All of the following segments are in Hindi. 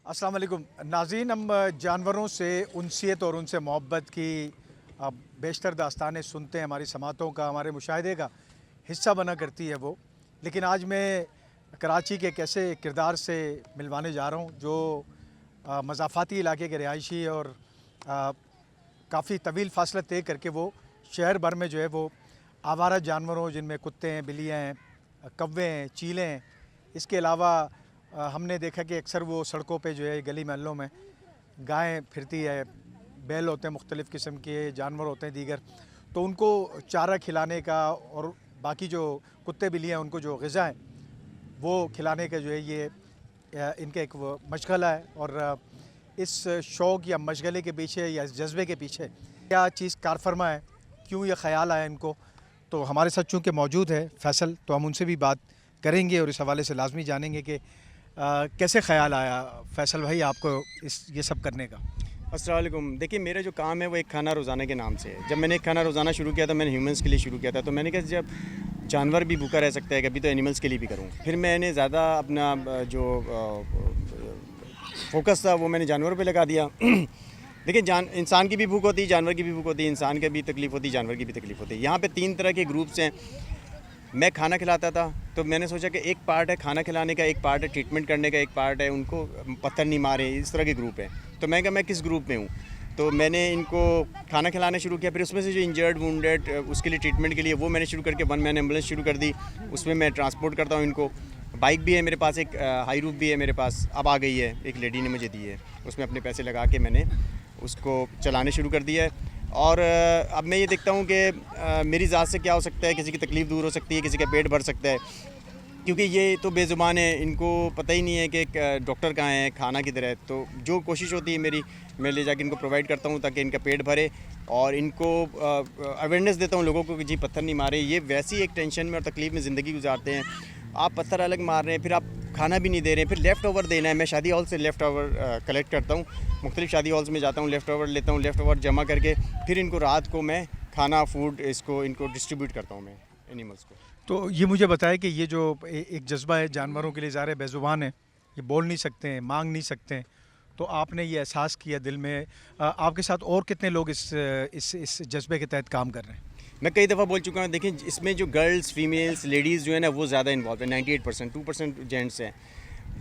अस्सलाम वालेकुम नाज़रीन। हम जानवरों से उनसियत और उनसे मोहब्बत की बेशतर दास्तानें सुनते हैं। हमारी समातों का, हमारे मुशाहिदे का हिस्सा बना करती है वो। लेकिन आज मैं कराची के एक ऐसे किरदार से मिलवाने जा रहा हूँ जो मज़ाफ़ाती इलाके के रिहायशी और काफ़ी तवील फ़ासला तय करके वो शहर भर में जो है वो आवारा जानवरों, जिनमें कुत्ते हैं, बिल्लियाँ हैं, कौवे हैं, चीलें हैं, इसके अलावा हमने देखा कि अक्सर वो सड़कों पे जो है गली मोहल्लों में गायें फिरती है, बैल होते हैं, मुख्तलिफ़ किस्म के जानवर होते हैं दीगर, तो उनको चारा खिलाने का और बाकी जो कुत्ते बिल्लियाँ हैं उनको जो ग़िज़ा है वो खिलाने का जो है ये इनका एक वो मशग़ला है। और इस शौक़ या मशग़ले के पीछे या इस जज्बे के पीछे क्या चीज़ कार फरमा है, क्यों ये ख़याल आया इनको, तो हमारे साथ चूँकि मौजूद है फ़ैसल, तो हम उनसे भी बात करेंगे और इस हवाले से लाजमी जानेंगे कि कैसे ख़याल आया फ़ैसल भाई आपको ये सब करने का। अस्सलाम वालेकुम। देखिए, मेरा जो काम है वो एक खाना रोज़ाना के नाम से है। जब मैंने एक खाना रोज़ाना शुरू किया तो मैंने ह्यूमंस के लिए शुरू किया था, तो मैंने कहा जब जानवर भी भूखा रह सकता है कभी, तो एनिमल्स के लिए भी करूँ। फिर मैंने ज़्यादा अपना जो फोकस था वो मैंने जानवरों पे लगा दिया। देखिए, इंसान की भी भूख होती है, जानवर की भी भूख होती है, इंसान की भी तकलीफ़ होती है, जानवर की भी तकलीफ़ होती है। यहाँ पे 3 तरह के ग्रुप्स हैं। मैं खाना खिलाता था तो मैंने सोचा कि एक पार्ट है खाना खिलाने का, एक पार्ट है ट्रीटमेंट करने का, एक पार्ट है उनको पत्थर नहीं मारे, इस तरह के ग्रुप है। तो मैं कहा मैं किस ग्रुप में हूँ, तो मैंने इनको खाना खिलाना शुरू किया। फिर उसमें से जो इंजर्ड वुंडेड उसके लिए ट्रीटमेंट के लिए वो मैंने शुरू करके 1 मैन एम्बुलेंस शुरू कर दी। उसमें मैं ट्रांसपोर्ट करता हूँ इनको। बाइक भी है मेरे पास, एक हाई रूफ भी है मेरे पास, अब आ गई है, एक लेडी ने मुझे दी है, उसमें अपने पैसे लगा के मैंने उसको चलाने शुरू कर दिया है। और अब मैं ये देखता हूँ कि मेरी ज़ात से क्या हो सकता है, किसी की तकलीफ़ दूर हो सकती है, किसी का पेट भर सकता है, क्योंकि ये तो बेज़ुबान है, इनको पता ही नहीं है कि डॉक्टर कहाँ है, खाना किधर है। तो जो कोशिश होती है मेरी, मैं ले जाके इनको प्रोवाइड करता हूँ ताकि इनका पेट भरे और इनको अवेयरनेस देता हूँ लोगों को कि जी पत्थर नहीं मारे। ये वैसी एक टेंशन में और तकलीफ़ में ज़िंदगी गुजारते हैं, आप पत्थर अलग मार रहे हैं, फिर आप खाना भी नहीं दे रहे हैं, फिर लेफ़्ट ओवर देना है। मैं शादी हॉल से लेफ़्ट ओवर कलेक्ट करता हूँ, मुख्तलिफ़ शादी हॉल्स में जाता हूँ, लेफ़्ट ओवर लेता हूँ, लेफ़्ट ओवर जमा करके फिर इनको रात को मैं खाना फूड इनको डिस्ट्रीब्यूट करता हूँ मैं एनिमल्स को। तो ये मुझे बताया कि ये जो एक जज्बा है जानवरों के लिए, ज़ाहिर है बेज़ुबान है, ये बोल नहीं सकते हैं, मांग नहीं सकते हैं, तो आपने ये एहसास किया दिल में। आपके साथ और कितने लोग इस जज्बे के तहत काम कर रहे हैं? मैं कई दफ़ा बोल चुका हूँ। देखिए, इसमें जो गर्ल्स फीमेल्स लेडीज़ जो है ना वो ज़्यादा इन्वॉल्व है, 98%, 2% जेंट्स हैं।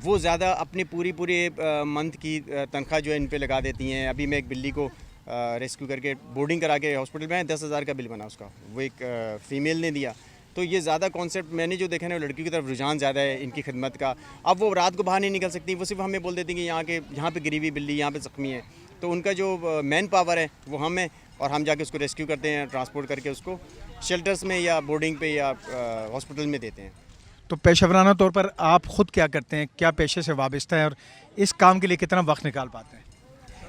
वो ज़्यादा अपनी पूरी मंथ की तनख्वाह जो है इन पे लगा देती हैं। अभी मैं एक बिल्ली को रेस्क्यू करके बोर्डिंग करा के हॉस्पिटल में 10,000 का बिल बना उसका, वो एक फ़ीमेल ने दिया। तो ये ज़्यादा कॉन्सेप्ट मैंने जो देखा ना, लड़कियों की तरफ रुझान ज़्यादा है इनकी खिदमत का। अब वो रात को बाहर नहीं निकल सकती, वो सिर्फ हमें बोल देती कि यहाँ पे गिरी हुई बिल्ली, यहाँ पे ज़ख्मी है, तो उनका जो मैन पावर है वो हम है, और हम जाके उसको रेस्क्यू करते हैं, ट्रांसपोर्ट करके उसको शेल्टर्स में या बोर्डिंग पे या हॉस्पिटल में देते हैं। तो पेशेवराना तौर पर आप ख़ुद क्या करते हैं, क्या पेशे से वाबस्ता है और इस काम के लिए कितना वक्त निकाल पाते हैं?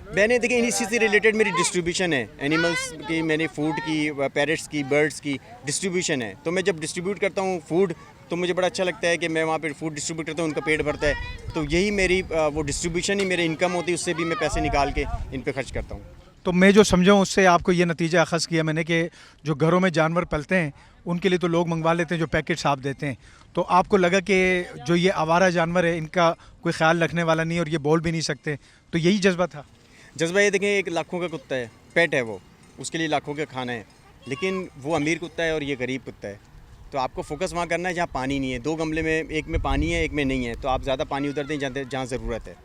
मैंने देखिए इसी से रिलेटेड मेरी डिस्ट्रीब्यूशन है, एनिमल्स की, मैंने फूड की, पैरट्स की, बर्ड्स की डिस्ट्रीब्यूशन है। तो मैं जब डिस्ट्रीब्यूट करता हूँ फूड, तो मुझे बड़ा अच्छा लगता है कि मैं वहाँ पे फूड डिस्ट्रीब्यूट करता हूँ, उनका पेट भरता है। तो यही मेरी वो डिस्ट्रीब्यूशन ही मेरी इनकम होती है, उससे भी मैं पैसे निकाल के इन पे खर्च करता हूँ। तो मैं जो समझा हूँ उससे आपको ये नतीजा अख़ज़ किया मैंने कि जो घरों में जानवर पलते हैं उनके लिए तो लोग मंगवा लेते हैं जो पैकेट्स आप देते हैं, तो आपको लगा कि जो ये आवारा जानवर है इनका कोई ख्याल रखने वाला नहीं और ये बोल भी नहीं सकते, तो यही जज्बा था? जज्बा ये देखें, एक लाखों का कुत्ता है, पेट है वो, उसके लिए लाखों का खाना है, लेकिन वो अमीर कुत्ता है और ये गरीब कुत्ता है। तो आपको फोकस वहाँ करना है जहाँ पानी नहीं है। 2 गमले में, एक में पानी है, एक में नहीं है, तो आप ज़्यादा पानी उधर दें जहाँ ज़रूरत है।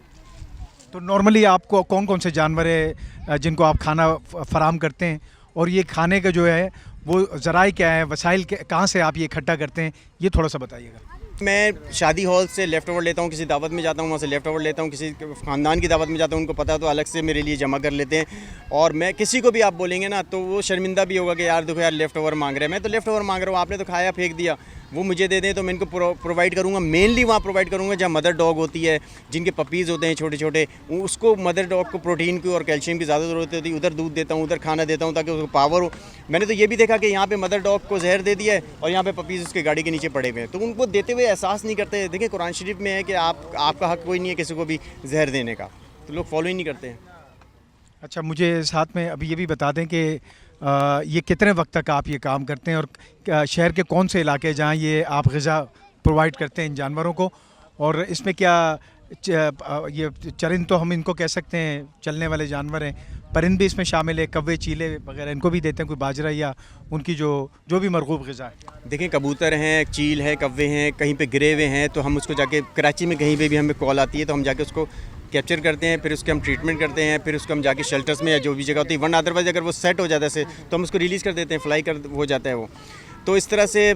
तो नॉर्मली आपको कौन कौन से जानवर है जिनको आप खाना फराम करते हैं, और ये खाने का जो है वो ज़राए क्या है, वसाइल कहाँ से आप ये इकट्ठा करते हैं, ये थोड़ा सा बताइएगा। मैं शादी हॉल से लेफ़्ट ओवर लेता हूँ, किसी दावत में जाता हूँ वहाँ से लेफ़्ट ओवर लेता हूँ, किसी ख़ानदान की दावत में जाता हूँ, उनको पता है तो अलग से मेरे लिए जमा कर लेते हैं। और मैं किसी को भी आप बोलेंगे ना तो वो शर्मिंदा भी होगा कि यार देखो यार लेफ़्ट ओवर मांग रहे हैं। मैं तो लेफ़्ट ओवर मांग रहा हूँ, आपने तो खाया फेंक दिया, वो मुझे दे दें तो मैं इनको प्रोवाइड करूँगा। मेनली वहाँ प्रोवाइड करूँगा जहाँ मदर डॉग होती है, जिनके पपीज़ होते हैं छोटे छोटे, उसको मदर डॉग को प्रोटीन की और कैल्शियम की ज़्यादा ज़रूरत होती है, उधर दूध देता हूँ, उधर खाना देता हूँ ताकि उसको पावर हो। मैंने तो ये भी देखा कि यहाँ पे मदर डॉग को जहर दे दिया है और यहाँ पे पपीज़ उसके गाड़ी के नीचे पड़े हुए हैं, तो उनको देते हुए एहसास नहीं करते। देखिए, कुरान शरीफ में है कि आपका हक़ कोई नहीं है किसी को भी जहर देने का, तो लोग फॉलो ही नहीं करते हैं। अच्छा, मुझे साथ में अभी ये भी बता दें कि ये कितने वक्त तक आप ये काम करते हैं, और शहर के कौन से इलाके जहाँ ये आप ग़िज़ा प्रोवाइड करते हैं इन जानवरों को, और इसमें क्या ये चरिंद तो हम इनको कह सकते हैं, चलने वाले जानवर हैं, परिंद भी इसमें शामिल है, कौवे, चीले वगैरह, इनको भी देते हैं कोई बाजरा या उनकी जो भी मरगूब ग़िज़ा है? देखें, कबूतर हैं, चील है, कौवे हैं, कहीं पे गिरे हुए हैं, तो हम उसको जाके कराची में कहीं पे भी हमें कॉल आती है तो हम जाके उसको कैप्चर करते हैं, फिर उसके हम ट्रीटमेंट करते हैं, फिर उसको हम जाके शेल्टर्स में या जो भी जगह होती है, वरना अदरवाइज़ अगर वो सेट हो जाता है तो हम उसको रिलीज़ कर देते हैं, फ्लाई कर हो जाता है वो। तो इस तरह से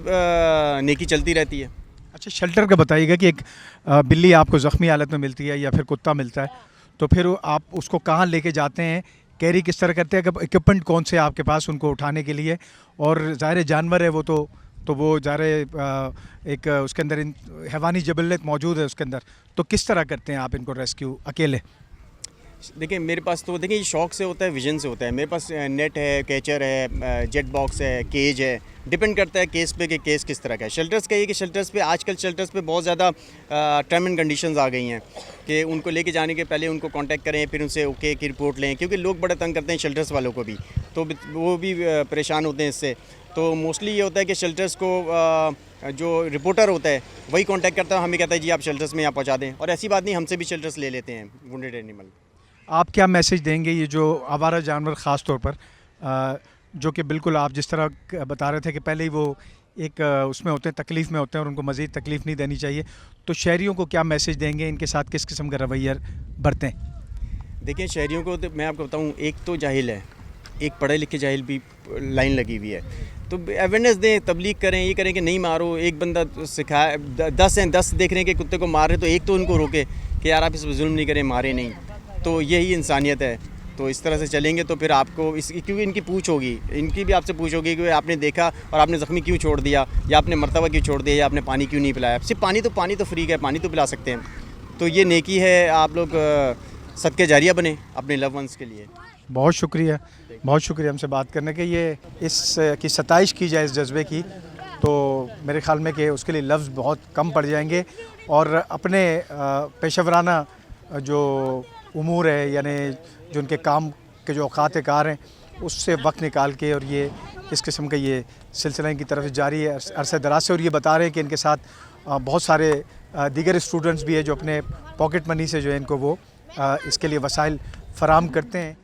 नेकी चलती रहती है। अच्छा, शेल्टर का बताइएगा कि एक बिल्ली आपको ज़ख्मी हालत में मिलती है या फिर कुत्ता मिलता है, तो फिर आप उसको कहाँ लेके जाते हैं, कैरी किस तरह करते हैं, इक्विपमेंट कौन से आपके पास उनको उठाने के लिए? और ज़ाहिर जानवर है वो तो वो ज़ाहिर एक उसके अंदर हैवानी जबल्लत मौजूद है उसके अंदर, तो किस तरह करते हैं आप इनको रेस्क्यू अकेले? देखिए, मेरे पास तो देखिए ये शौक से होता है, विजन से होता है। मेरे पास नेट है, कैचर है, जेट बॉक्स है, केज है, डिपेंड करता है केस पे कि केस किस तरह का है। शेल्टर्स का ये कि शेल्टर्स पे आजकल शेल्टर्स पे बहुत ज़्यादा टर्म एंड कंडीशंस आ गई हैं कि उनको लेके जाने के पहले उनको कांटेक्ट करें, फिर उनसे ओके की रिपोर्ट लें, क्योंकि लोग बड़ा तंग करते हैं शेल्टर्स वालों को भी, तो वो भी परेशान होते हैं इससे। तो मोस्टली ये होता है कि शेल्टर्स को जो रिपोर्टर होता है वही कॉन्टैक्ट करता है, हमें कहता है जी आप शेल्टर्स में यहाँ पहुँचा दें, और ऐसी बात नहीं, हमसे भी शेल्टर्स ले लेते हैं वुंडेड एनिमल। आप क्या मैसेज देंगे ये जो आवारा जानवर ख़ास तौर पर जो कि बिल्कुल आप जिस तरह बता रहे थे कि पहले ही वो एक उसमें होते हैं, तकलीफ़ में होते हैं और उनको मज़ीद तकलीफ़ नहीं देनी चाहिए, तो शहरियों को क्या मैसेज देंगे, इनके साथ किस किस्म का रवैया बरतें? देखिए, शहरियों को तो मैं आपको बताऊं, एक तो जाहिल है, एक पढ़े लिखे जाहिल भी लाइन लगी हुई है, तो अवेयरनेस दें, तबलीग करें, ये करें कि नहीं मारो। एक बंदा सिखाए, 10 हैं, 10 देख रहे हैं कि कुत्ते को मार रहे, तो एक तो उनको रोके कि यार आप इस पर जुल्म नहीं करें, मारे नहीं। तो यही इंसानियत है। तो इस तरह से चलेंगे तो फिर आपको क्योंकि इनकी पूछ होगी, इनकी भी आपसे पूछ होगी कि आपने देखा और आपने ज़ख्मी क्यों छोड़ दिया, या आपने मरतबा क्यों छोड़ दिया, या आपने पानी क्यों नहीं पिलाया। सिर्फ पानी तो फ्री का है, पानी तो पिला सकते हैं। तो ये नेकी है, आप लोग सदके जारिया बने अपने लव वंस के लिए। बहुत शुक्रिया हमसे बात करने के। ये इस की सताइश की जाए इस जज्बे की, तो मेरे ख़्याल में कि उसके लिए लफ्ज़ बहुत कम पड़ जाएंगे, और अपने पेशेवराना जो उमूर है, यानी जो उनके काम के जो औकात कार हैं, उससे वक्त निकाल के, और ये इस किस्म का ये सिलसिला इनकी तरफ से जारी है अरसे दराज से। और ये बता रहे हैं कि इनके साथ बहुत सारे दीगर स्टूडेंट्स भी हैं जो अपने पॉकेट मनी से जो है इनको वो इसके लिए वसाइल फ़राहम करते हैं।